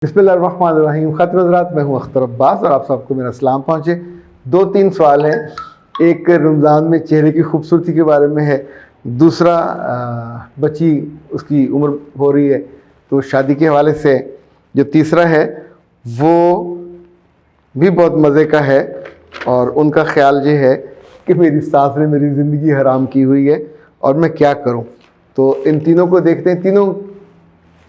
बिस्मिल्लाहिर्रहमानिर्रहीम। खत हज़रात, मैं हूँ अख्तर अब्बास और आप सबको मेरा सलाम पहुँचे। 2-3 सवाल हैं। एक रमज़ान में चेहरे की खूबसूरती के बारे में है, दूसरा बच्ची उसकी उम्र हो रही है तो शादी के हवाले से, जो तीसरा है वो भी बहुत मज़े का है और उनका ख्याल ये है कि मेरी सास ने मेरी ज़िंदगी हराम की हुई है और मैं क्या करूं। तो इन तीनों को देखते हैं। तीनों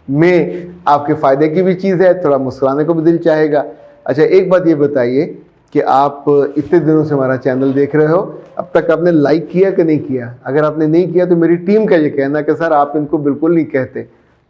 में आपके फ़ायदे की भी चीज़ है, थोड़ा मुस्कुराने को भी दिल चाहेगा। अच्छा, एक बात ये बताइए कि आप इतने दिनों से हमारा चैनल देख रहे हो, अब तक आपने लाइक किया कि नहीं किया? अगर आपने नहीं किया तो मेरी टीम का ये कहना कि सर आप इनको बिल्कुल नहीं कहते।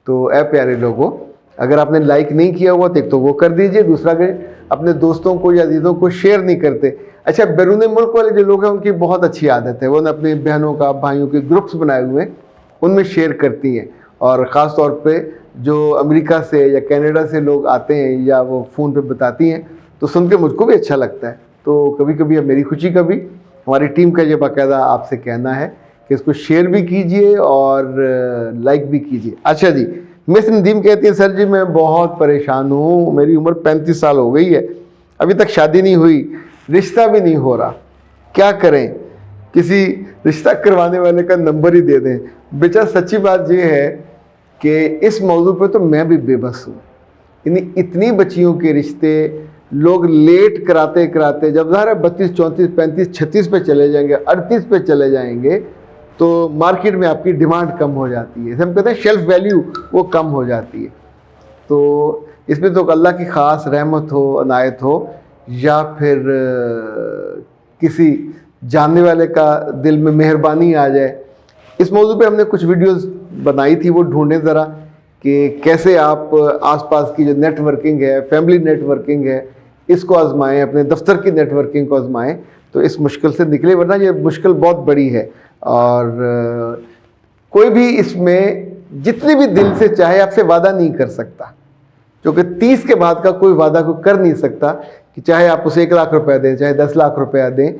तो ऐ प्यारे लोगों, अगर आपने लाइक नहीं किया हुआ तो एक तो वो कर दीजिए, दूसरा कि अपने दोस्तों को या अजीज़ों को शेयर नहीं करते। अच्छा, बैरून मुल्क वाले जो लोग हैं उनकी बहुत अच्छी आदत है, वो अपनी बहनों का भाइयों के ग्रुप्स बनाए हुए हैं, उनमें शेयर करती हैं। और ख़ास तौर पे जो अमेरिका से या कनाडा से लोग आते हैं या वो फ़ोन पे बताती हैं तो सुन के मुझको भी अच्छा लगता है। तो कभी कभी अब मेरी खुशी का भी हमारी टीम का ये बाकायदा आपसे कहना है कि इसको शेयर भी कीजिए और लाइक भी कीजिए। अच्छा जी, मिस नदीम कहती है सर जी मैं बहुत परेशान हूँ, मेरी उम्र 35 साल हो गई है, अभी तक शादी नहीं हुई, रिश्ता भी नहीं हो रहा, क्या करें? किसी रिश्ता करवाने वाले का नंबर ही दे दें। बेचा सच्ची बात ये है कि इस मौजू पे तो मैं भी बेबस हूँ। इतनी बच्चियों के रिश्ते लोग लेट कराते कराते जब ज़ाहिर है 32, 34, 35, 36 पे चले जाएंगे, 38 पे चले जाएंगे तो मार्केट में आपकी डिमांड कम हो जाती है। हम कहते हैं शेल्फ वैल्यू वो कम हो जाती है। तो इसमें तो अल्लाह की ख़ास रहमत हो, अनायत हो, या फिर किसी जानने वाले का दिल में मेहरबानी आ जाए। इस मौजू पे हमने कुछ वीडियोस बनाई थी, वो ढूंढें ज़रा कि कैसे आप आसपास की जो नेटवर्किंग है, फैमिली नेटवर्किंग है, इसको आजमाएं, अपने दफ्तर की नेटवर्किंग को आजमाएं तो इस मुश्किल से निकले, वरना ये मुश्किल बहुत बड़ी है। और कोई भी इसमें जितनी भी दिल से चाहे आपसे वादा नहीं कर सकता, क्योंकि 30 के बाद का कोई वादा को कर नहीं सकता कि चाहे आप उसे 1 लाख रुपया दें, चाहे 10 लाख रुपया दें,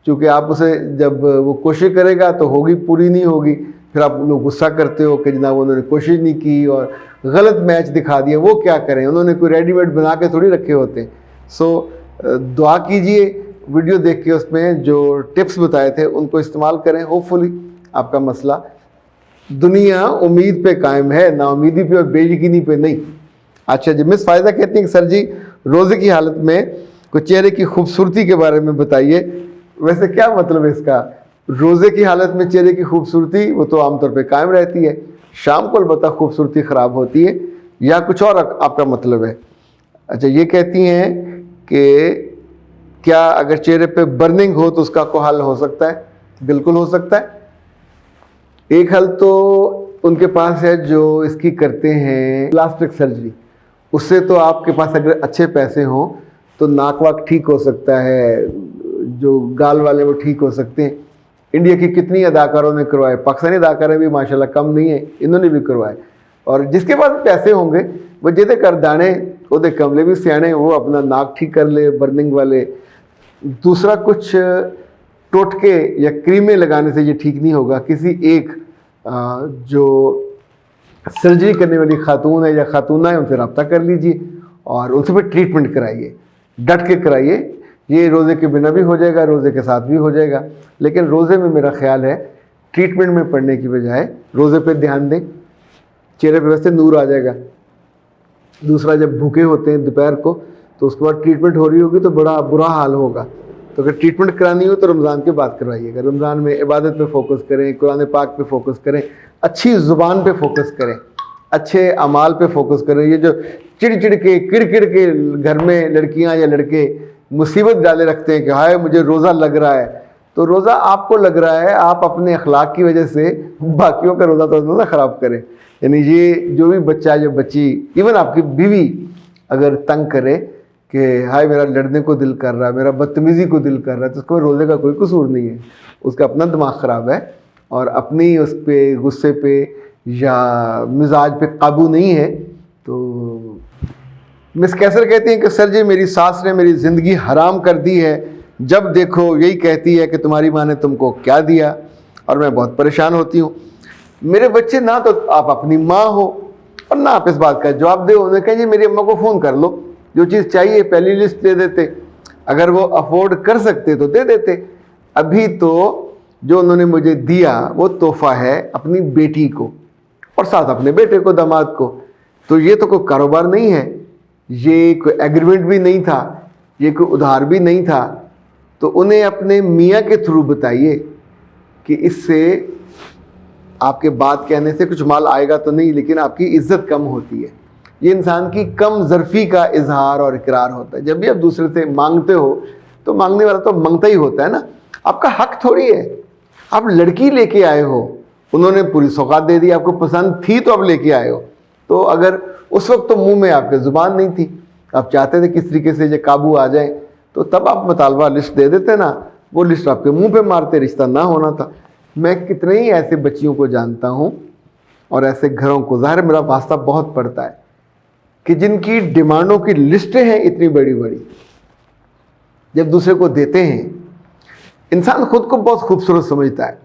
क्योंकि आप उसे जब वो कोशिश करेगा तो होगी, पूरी नहीं होगी, फिर आप लोग गुस्सा करते हो कि जनाब उन्होंने कोशिश नहीं की और गलत मैच दिखा दिया। वो क्या करें, उन्होंने कोई रेडीमेड बना के थोड़ी रखे होते हैं। सो दुआ कीजिए, वीडियो देख के उसमें जो टिप्स बताए थे उनको इस्तेमाल करें, होपफुली आपका मसला। दुनिया उम्मीद पे कायम है, नाउमीदी पे और बेयकीनी पे नहीं। अच्छा जी, मिस फ़ायदा कहती हैं सर जी रोज़े की हालत में कुछ चेहरे की खूबसूरती के बारे में बताइए। वैसे क्या मतलब है इसका? रोज़े की हालत में चेहरे की खूबसूरती वो तो आमतौर पे कायम रहती है, शाम को अलबत्ता खूबसूरती ख़राब होती है, या कुछ और आपका मतलब है? अच्छा, ये कहती हैं कि क्या अगर चेहरे पे बर्निंग हो तो उसका कोई हल हो सकता है? बिल्कुल हो सकता है। एक हल तो उनके पास है जो इसकी करते हैं प्लास्टिक सर्जरी। उससे तो आपके पास अगर अच्छे पैसे हों तो नाक वाक ठीक हो सकता है, जो गाल वाले वो ठीक हो सकते हैं। इंडिया की कितनी अदाकारों ने करवाए, पाकिस्तानी अदाकारें भी माशाल्लाह कम नहीं है, इन्होंने भी करवाए। और जिसके पास पैसे होंगे वो जेदे कर दाने ओदे कमले भी सियाने, वो अपना नाक ठीक कर ले बर्निंग वाले। दूसरा कुछ टोटके या क्रीमें लगाने से ये ठीक नहीं होगा। किसी एक जो सर्जरी करने वाली खातून है या खातूना है उनसे रब्ता कर लीजिए और उनसे फिर ट्रीटमेंट कराइए, डट के कराइए। ये रोज़े के बिना भी हो जाएगा, रोज़े के साथ भी हो जाएगा, लेकिन रोज़े में मेरा ख्याल है ट्रीटमेंट में पड़ने की बजाय रोज़े पे ध्यान दें, चेहरे पे वैसे नूर आ जाएगा। दूसरा, जब भूखे होते हैं दोपहर को तो उसके बाद ट्रीटमेंट हो रही होगी तो बड़ा बुरा हाल होगा। तो अगर ट्रीटमेंट करानी हो तो रमज़ान के बाद करवाइएगा। रमज़ान में इबादत पे फोकस करें, कुरान पाक पे फोकस करें, अच्छी ज़ुबान पे फोकस करें, अच्छे अमाल पे फोकस करें। ये जो चिड़चिड़ के किड़किड़ के घर में लड़कियां या लड़के मुसीबत डाले रखते हैं कि हाय मुझे रोज़ा लग रहा है, तो रोज़ा आपको लग रहा है, आप अपने अखलाक की वजह से बाकियों का रोज़ा तो ना ख़राब करें। यानी ये जो भी बच्चा या बच्ची, इवन आपकी बीवी अगर तंग करे कि हाय मेरा लड़ने को दिल कर रहा है, मेरा बदतमीज़ी को दिल कर रहा है, तो उसको रोज़े का कोई कसूर नहीं है, उसका अपना दिमाग ख़राब है और अपनी उस पर गुस्से पे या मिजाज पे काबू नहीं है। तो मिस कैसर कहती हैं कि सर जी मेरी सास ने मेरी ज़िंदगी हराम कर दी है, जब देखो यही कहती है कि तुम्हारी माँ ने तुमको क्या दिया और मैं बहुत परेशान होती हूँ। मेरे बच्चे, ना तो आप अपनी माँ हो اور نہ آپ اس بات کا جواب دے. انہوں نے کہا جی میری اماں کو فون کر لو, جو چیز چاہیے پہلی لسٹ دے دیتے, اگر وہ افورڈ کر سکتے تو دے دیتے. ابھی تو جو انہوں نے مجھے دیا وہ تحفہ ہے اپنی بیٹی کو اور ساتھ اپنے بیٹے کو, داماد کو. تو یہ تو کوئی کاروبار نہیں ہے, یہ کوئی ایگریمنٹ بھی نہیں تھا, یہ کوئی ادھار بھی نہیں تھا. تو انہیں اپنے میاں کے تھرو بتائیے کہ اس سے آپ کے بات کہنے سے کچھ مال آئے گا تو نہیں, لیکن آپ کی عزت کم ہوتی ہے. یہ انسان کی کم ظرفی کا اظہار اور اقرار ہوتا ہے. جب بھی آپ دوسرے سے مانگتے ہو تو مانگنے والا تو منگتا ہی ہوتا ہے نا, آپ کا حق تھوڑی ہے. آپ لڑکی لے کے آئے ہو, انہوں نے پوری سوغات دے دی, آپ کو پسند تھی تو آپ لے کے آئے ہو. تو اگر اس وقت تو منہ میں آپ کے زبان نہیں تھی, آپ چاہتے تھے کس طریقے سے یہ قابو آ جائیں, تو تب آپ مطالبہ لسٹ دے دیتے نا, وہ لسٹ آپ کے منہ پہ مارتے, رشتہ نہ ہونا تھا. میں کتنے ہی ایسے بچیوں کو جانتا ہوں اور ایسے گھروں کو, ظاہر میرا واسطہ بہت پڑتا ہے, کہ جن کی ڈیمانڈوں کی لسٹیں ہیں اتنی بڑی بڑی, جب دوسرے کو دیتے ہیں انسان خود کو بہت خوبصورت سمجھتا ہے.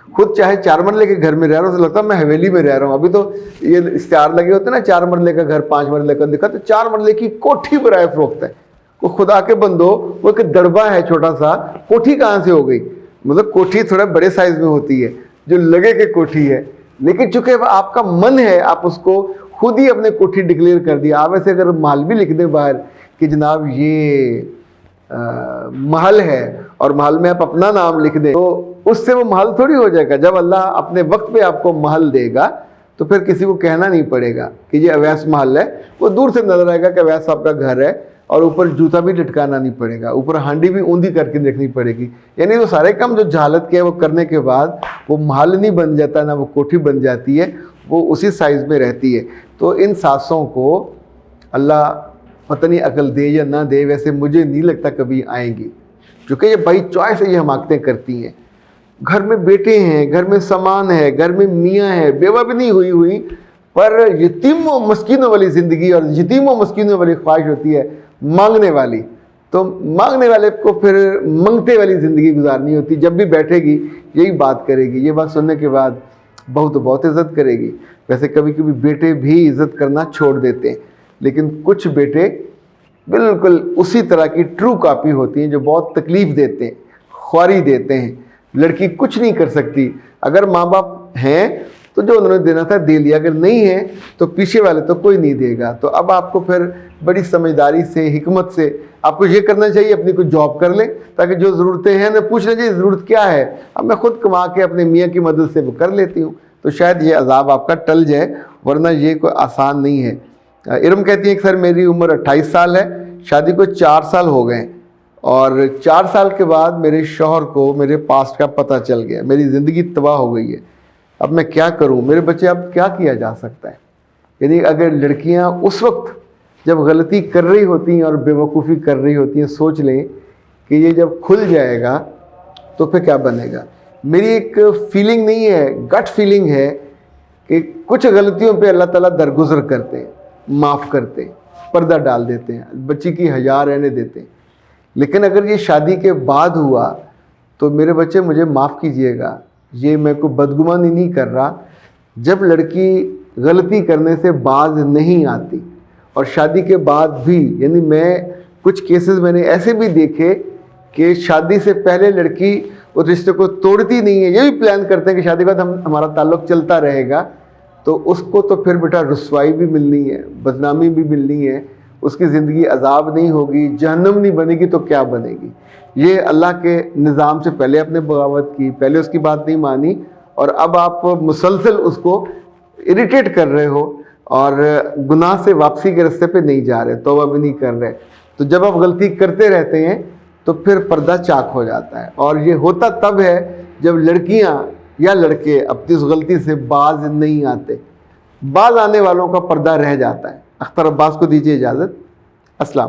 خود چاہے 4 مرلے کے گھر میں رہ رہا ہوں تو لگتا ہے میں حویلی میں رہ رہا ہوں. ابھی تو یہ اشتہار لگے ہوتے ہیں نا, 4 مرلے کا گھر 5 مرلے کا دکھا, تو 4 مرلے کی کوٹھی برائے فروخت ہے. وہ خدا کے بندو, وہ ایک دڑبا ہے چھوٹا سا, کوٹھی کہاں سے ہو گئی؟ مطلب کوٹھی تھوڑا بڑے سائز میں ہوتی ہے جو لگے کہ کوٹھی ہے, لیکن چونکہ آپ کا من ہے آپ اس کو خود ہی اپنے کوٹھی ڈکلیئر کر دیا. آپ ایسے اگر محل بھی لکھ دیں باہر کہ جناب یہ محل ہے, اور محل میں آپ اپنا نام لکھ دیں, تو اس سے وہ محل تھوڑی ہو جائے گا. جب اللہ اپنے وقت پہ آپ کو محل دے گا تو پھر کسی کو کہنا نہیں پڑے گا کہ یہ اویس محل ہے. وہ دور سے نظر آئے گا کہ اویس صاحب کا گھر ہے, اور اوپر جوتا بھی لٹکانا نہیں پڑے گا, اوپر ہانڈی بھی اوندھی کر کے دیکھنی پڑے گی. یعنی وہ سارے کام جو جہالت کے وہ کرنے کے بعد وہ محل نہیں بن جاتا, نہ وہ کوٹھی بن جاتی ہے, وہ اسی سائز میں رہتی ہے. تو ان ساسوں کو اللہ پتہ نہیں عقل دے یا نہ دے, ویسے مجھے نہیں لگتا کبھی آئیں گی, کیونکہ یہ بائی چوائس ہے, یہ حماقتیں کرتی ہیں. گھر میں بیٹے ہیں, گھر میں سامان ہے, گھر میں میاں ہے, بیوہ بھی نہیں ہوئی, پر یتیموں مسکینوں والی زندگی اور یتیموں مسکینوں والی خواہش ہوتی ہے مانگنے والی. تو مانگنے والے کو پھر منگتے والی زندگی گزارنی ہوتی. جب بھی بیٹھے گی یہی بات کرے گی. یہ بات سننے کے بعد بہو تو بہت عزت کرے گی. ویسے کبھی کبھی بیٹے بھی عزت کرنا چھوڑ دیتے ہیں, لیکن کچھ بیٹے بالکل اسی طرح کی ٹرو کاپی ہوتی ہیں جو بہت تکلیف دیتے ہیں, خواری دیتے ہیں. لڑکی کچھ نہیں کر سکتی. اگر ماں باپ ہیں تو جو انہوں نے دینا تھا دے لیا, اگر نہیں ہے تو پیچھے والے تو کوئی نہیں دے گا. تو اب آپ کو پھر بڑی سمجھداری سے, حکمت سے آپ کو یہ کرنا چاہیے, اپنی کوئی جاب کر لیں تاکہ جو ضرورتیں ہیں نہ پوچھ لیں جی ضرورت کیا ہے, اب میں خود کما کے اپنے میاں کی مدد سے وہ کر لیتی ہوں. تو شاید یہ عذاب آپ کا ٹل جائے, ورنہ یہ کوئی آسان نہیں ہے. ارم کہتی ہیں کہ سر میری عمر 28 سال ہے, شادی کو 4 سال ہو گئے, اور 4 سال کے بعد میرے شوہر کو میرے پاسٹ کا پتہ چل گیا, میری زندگی تباہ ہو گئی ہے. اب میں کیا کروں؟ میرے بچے اب کیا کیا جا سکتا ہے؟ یعنی اگر لڑکیاں اس وقت جب غلطی کر رہی ہوتی ہیں اور بے وقوفی کر رہی ہوتی ہیں, سوچ لیں کہ یہ جب کھل جائے گا تو پھر کیا بنے گا. میری ایک فیلنگ نہیں ہے, گٹ فیلنگ ہے کہ کچھ غلطیوں پہ اللہ تعالیٰ درگزر کرتے ہیں, معاف کرتے ہیں, پردہ ڈال دیتے ہیں, بچی کی حیا رہنے دیتے ہیں. لیکن اگر یہ شادی کے بعد ہوا تو میرے بچے مجھے معاف کیجئے گا, یہ میں کو بدگمانی نہیں کر رہا. جب لڑکی غلطی کرنے سے باز نہیں آتی, اور شادی کے بعد بھی, یعنی میں کچھ کیسز میں نے ایسے بھی دیکھے کہ شادی سے پہلے لڑکی اس رشتے کو توڑتی نہیں ہے, یہ بھی پلان کرتے ہیں کہ شادی کے بعد ہمارا تعلق چلتا رہے گا, تو اس کو تو پھر بیٹا رسوائی بھی ملنی ہے, بدنامی بھی ملنی ہے, اس کی زندگی عذاب نہیں ہوگی, جہنم نہیں بنے گی تو کیا بنے گی. یہ اللہ کے نظام سے پہلے آپ نے بغاوت کی, پہلے اس کی بات نہیں مانی, اور اب آپ مسلسل اس کو اریٹیٹ کر رہے ہو اور گناہ سے واپسی کے راستے پہ نہیں جا رہے, توبہ بھی نہیں کر رہے. تو جب آپ غلطی کرتے رہتے ہیں تو پھر پردہ چاک ہو جاتا ہے. اور یہ ہوتا تب ہے جب لڑکیاں یا لڑکے اپنی اس غلطی سے باز نہیں آتے. باز آنے والوں کا پردہ رہ جاتا ہے. اختر عباس کو دیجیے اجازت. السلام.